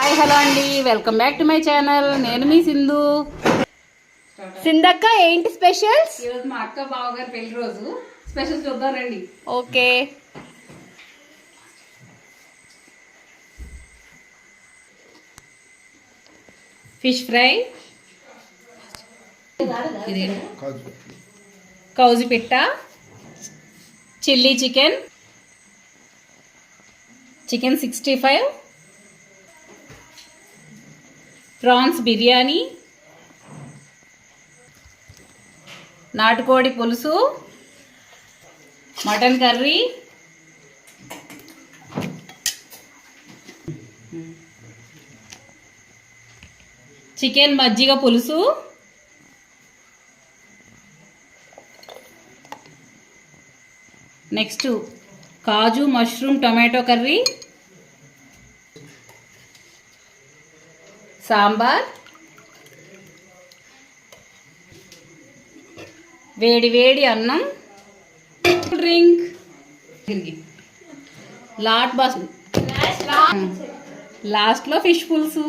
Hi hello అండి, welcome back to my channel. నేను మీ సింధు. సింధక్క ఏంటి స్పెషల్స్? ఈరోజు మా అక్క బావగారి పెళ్లి రోజు స్పెషల్ చూద్దాం రండి. ఓకే. ఫిష్ ఫ్రై, కౌజు పిట్ట, chilli chicken, chicken 65, prawns biryani, నాటుకోడి పులుసు, మటన్ కర్రీ, చికెన్ మజ్జిగ పులుసు, నెక్స్ట్ కాజు మష్రూమ్ టొమాటో కర్రీ, సాంబార్, వేడి వేడి అన్నం, డ్రింక్, లాస్ట్లో ఫిష్ పులుసు.